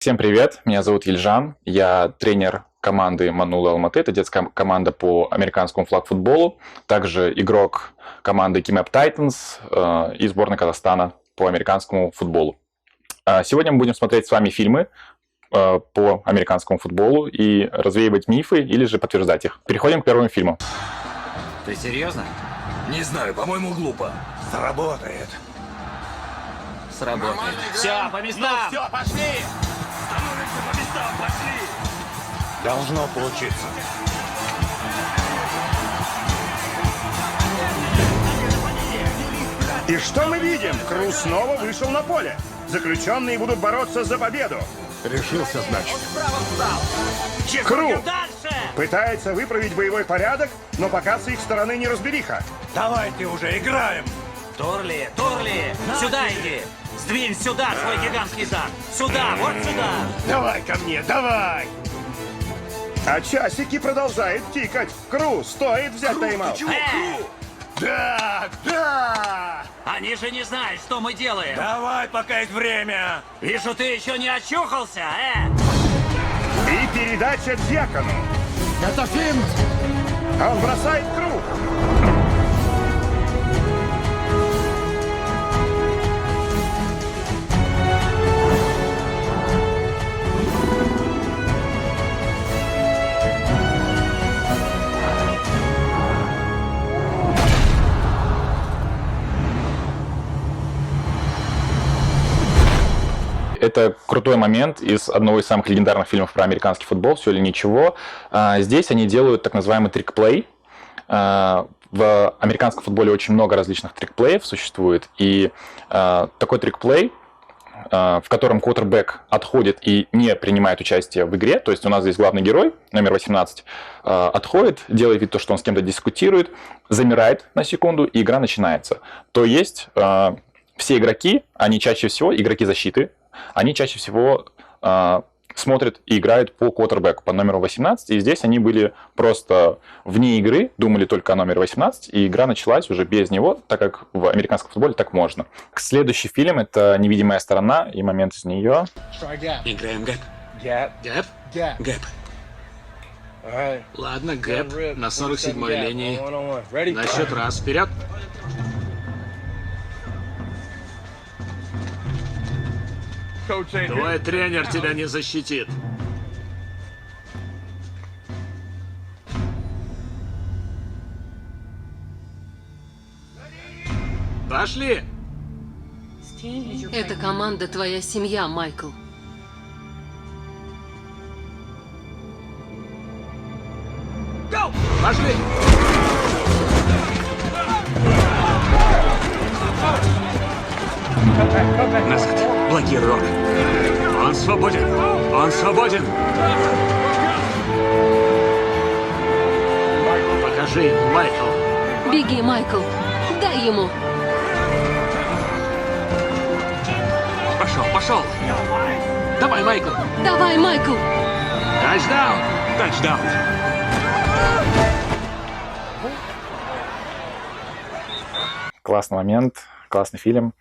Всем привет, меня зовут Ильжан, я тренер команды Манула Алматы, это детская команда по американскому флаг-футболу, также игрок команды Кимэп Тайтанс и сборной Казахстана по американскому футболу. Сегодня мы будем смотреть с вами фильмы по американскому футболу и развеивать мифы или же подтверждать их. Переходим к первому фильму. Ты серьезно? Не знаю, по-моему, глупо. Сработает. Сработает. Все, по местам! Все, пошли! Становимся по местам, пошли! Должно получиться. И что мы видим? Круз снова вышел на поле. Заключенные будут бороться за победу. Решился, значит. Кру пытается выправить боевой порядок, но пока с их стороны не разбериха. Давайте уже играем! Турли, сюда иди! Сдвинь сюда свой гигантский зад! Сюда, вот сюда! Давай ко мне, давай! А часики продолжают тикать. Кру, стоит взять тайм-аут. Да, да! Они же не знают, что мы делаем! Давай, пока есть время! Вижу, ты еще не очухался, И передача Дьякону. Это финт! Он бросает Кру. Это крутой момент из одного из самых легендарных фильмов про американский футбол «Все или ничего». Здесь они делают так называемый трик-плей. В американском футболе очень много различных трик-плеев существует. И такой трик-плей, в котором квотербек отходит и не принимает участие в игре, то есть у нас здесь главный герой, номер 18, отходит, делает вид, что он с кем-то дискутирует, замирает на секунду, и игра начинается. То есть все игроки, они чаще всего, игроки защиты, они чаще всего смотрят и играют по квотербеку, по номеру 18. И здесь они были просто вне игры, думали только о номере 18, и игра началась уже без него, так как в американском футболе так можно. Следующий фильм — это «Невидимая сторона» и момент из нее. Играем гэп. Гэп? Гэп. Ладно, гэп на 47-й линии. На счет раз. Вперед. Твой тренер тебя не защитит. Пошли! Эта команда твоя семья, Майкл. Пошли! Назад. Блокируй рог. Он свободен. Он свободен. Покажи ему, Майкл. Беги, Майкл. Дай ему. Пошел. Давай, Майкл. Давай, Майкл. Тачдаун. Тачдаун. Классный момент, классный фильм.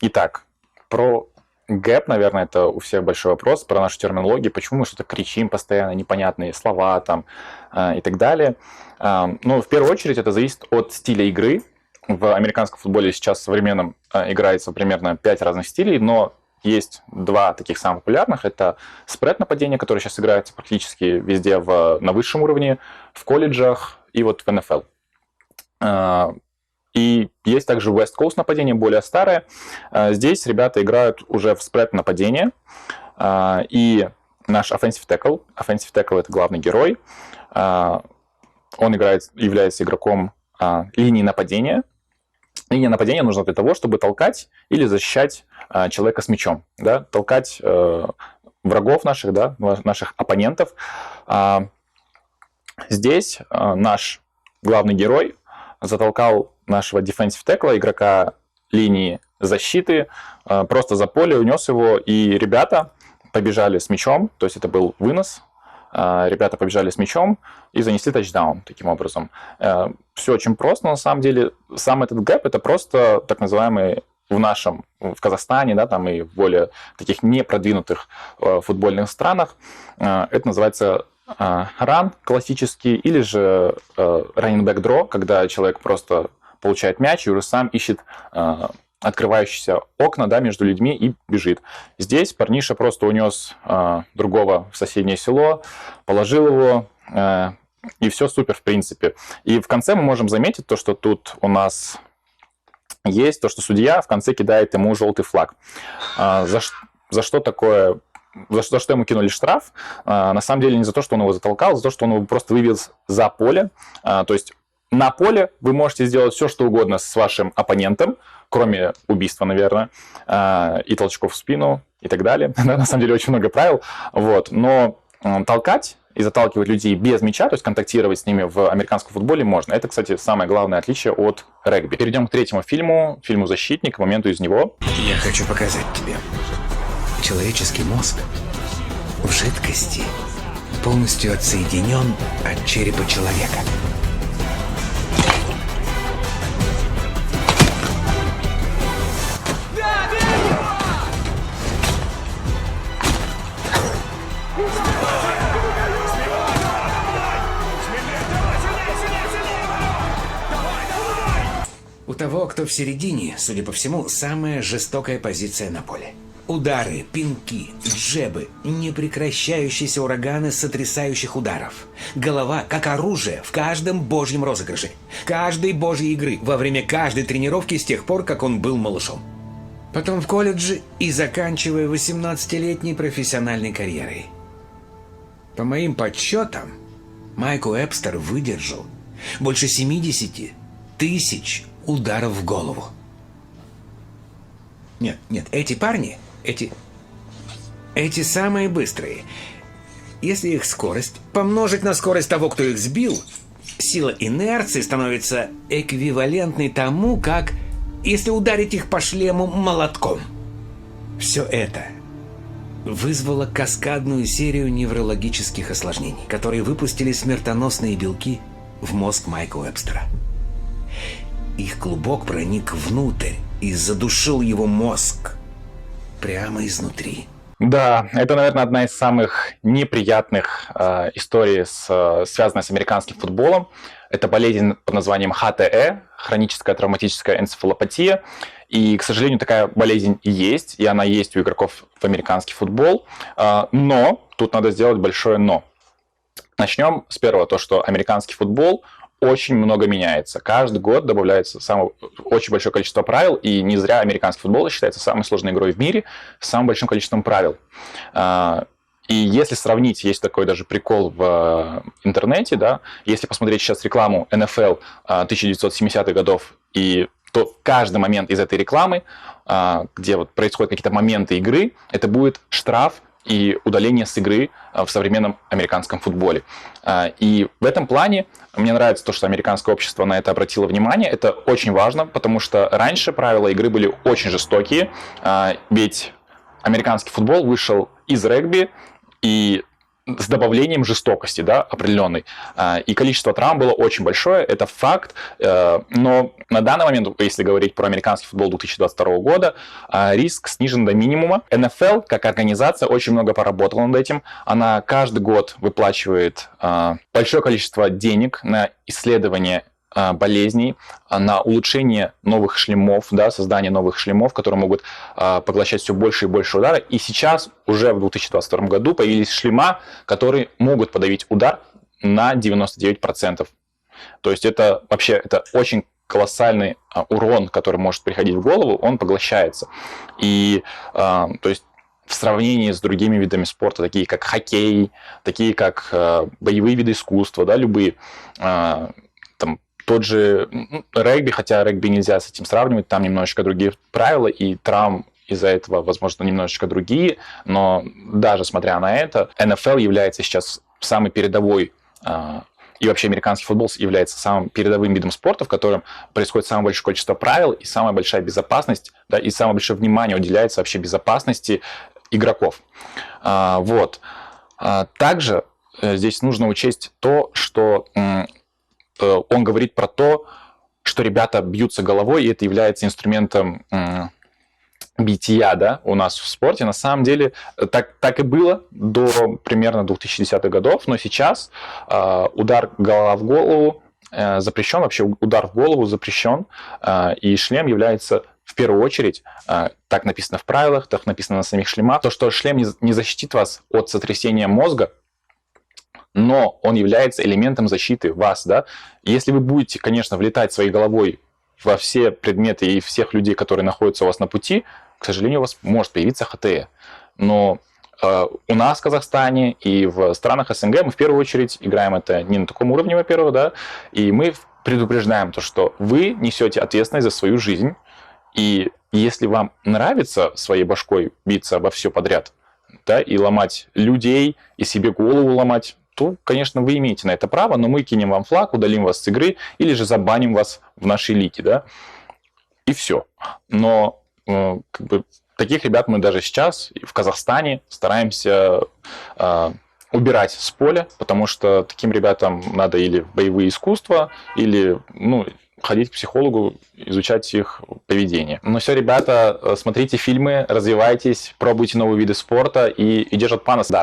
Итак, про гэп, наверное, это у всех большой вопрос, про нашу терминологию, почему мы что-то кричим постоянно, непонятные слова там и так далее. Ну, в первую очередь, это зависит от стиля игры. В американском футболе сейчас в современном играется примерно 5 разных стилей, но есть два таких самых популярных. Это спред-нападение, которое сейчас играется практически везде на высшем уровне, в колледжах и вот в НФЛ. И есть также West Coast нападение, более старое. Здесь ребята играют уже в спред-нападение. И наш offensive tackle это главный герой, он является игроком линии нападения. Линия нападения нужна для того, чтобы толкать или защищать человека с мячом, да? Толкать врагов наших, да? Наших оппонентов. Здесь наш главный герой затолкал нашего defensive tackle, игрока линии защиты, просто за поле, унес его, и ребята побежали с мячом, то есть это был вынос, ребята побежали с мячом и занесли тачдаун таким образом. Все очень просто, на самом деле. Сам этот гэп — это просто так называемый в Казахстане, да, там и в более таких непродвинутых футбольных странах, это называется ран классический, или же running back draw, когда человек просто получает мяч и уже сам ищет открывающиеся окна, да, между людьми и бежит. Здесь парниша просто унес другого в соседнее село, положил его, и все супер, в принципе. И в конце мы можем заметить то, что тут у нас есть то, что судья в конце кидает ему желтый флаг. За что такое... За что ему кинули штраф? На самом деле не за то, что он его затолкал, а за то, что он его просто вывел за поле. То есть на поле вы можете сделать все, что угодно с вашим оппонентом, кроме убийства, наверное, и толчков в спину и так далее. На самом деле очень много правил. Вот. Но толкать и заталкивать людей без мяча, то есть контактировать с ними в американском футболе можно. Это, кстати, самое главное отличие от регби. Перейдем к третьему фильму «Защитник», моменту из него. Я хочу показать тебе. Человеческий мозг в жидкости полностью отсоединен от черепа человека. У того, кто в середине, судя по всему, самая жестокая позиция на поле. Удары, пинки, джебы, непрекращающиеся ураганы сотрясающих ударов. Голова как оружие в каждом божьем розыгрыше. Каждой божьей игры, во время каждой тренировки с тех пор, как он был малышом. Потом в колледже и заканчивая 18-летней профессиональной карьерой. По моим подсчетам, Майкл Эбстер выдержал больше 70 тысяч ударов в голову. Нет, эти парни, эти самые быстрые. Если их скорость помножить на скорость того, кто их сбил, сила инерции становится эквивалентной тому, как если ударить их по шлему молотком. Все это вызвало каскадную серию неврологических осложнений, которые выпустили смертоносные белки в мозг Майкла Эбстера. Их клубок проник внутрь и задушил его мозг прямо изнутри. Да, это, наверное, одна из самых неприятных историй, связанных с американским футболом. Это болезнь под названием ХТЭ, хроническая травматическая энцефалопатия. И, к сожалению, такая болезнь есть, и она есть у игроков в американский футбол. Но тут надо сделать большое «но». Начнем с первого, то, что американский футбол очень много меняется. Каждый год добавляется очень большое количество правил, и не зря американский футбол считается самой сложной игрой в мире с самым большим количеством правил. И если сравнить, есть такой даже прикол в интернете, да, если посмотреть сейчас рекламу NFL 1970-х годов, и то каждый момент из этой рекламы, где вот происходят какие-то моменты игры, это будет штраф и удаление с игры в современном американском футболе. И в этом плане мне нравится то, что американское общество на это обратило внимание. Это очень важно, потому что раньше правила игры были очень жестокие, ведь американский футбол вышел из регби и с добавлением жестокости, да, определенной. И количество травм было очень большое, это факт. Но на данный момент, если говорить про американский футбол 2022 года, риск снижен до минимума. НФЛ, как организация, очень много поработала над этим. Она каждый год выплачивает большое количество денег на исследование болезней, на улучшение новых шлемов, да, создание новых шлемов, которые могут поглощать все больше и больше удара. И сейчас, уже в 2022 году, появились шлема, которые могут подавить удар на 99%. То есть это вообще очень колоссальный урон, который может приходить в голову, он поглощается. И то есть в сравнении с другими видами спорта, такие как хоккей, такие как боевые виды искусства, да, любые, тот же регби, хотя регби нельзя с этим сравнивать, там немножечко другие правила, и травм из-за этого, возможно, немножечко другие, но даже смотря на это, НФЛ является сейчас самой передовой, и вообще американский футбол является самым передовым видом спорта, в котором происходит самое большое количество правил, и самая большая безопасность, да, и самое большое внимание уделяется вообще безопасности игроков. Вот. Также здесь нужно учесть то, что он говорит про то, что ребята бьются головой, и это является инструментом битья, да, у нас в спорте, на самом деле так и было до примерно 2010-х годов, но сейчас удар голова в голову запрещен, вообще удар в голову запрещен, и шлем является в первую очередь, так написано в правилах, так написано на самих шлемах, то, что шлем не защитит вас от сотрясения мозга, но он является элементом защиты вас, да. Если вы будете, конечно, влетать своей головой во все предметы и всех людей, которые находятся у вас на пути, к сожалению, у вас может появиться ХТЭ. Но у нас в Казахстане и в странах СНГ мы в первую очередь играем это не на таком уровне, во-первых, да, и мы предупреждаем то, что вы несете ответственность за свою жизнь, и если вам нравится своей башкой биться обо все подряд, да, и ломать людей, и себе голову ломать, то, конечно, вы имеете на это право, но мы кинем вам флаг, удалим вас с игры или же забаним вас в нашей лиге, да, и все. Но как бы таких ребят мы даже сейчас в Казахстане стараемся убирать с поля, потому что таким ребятам надо или боевые искусства, или, ну, ходить к психологу, изучать их поведение. Ну все, ребята, смотрите фильмы, развивайтесь, пробуйте новые виды спорта и держат панас дар.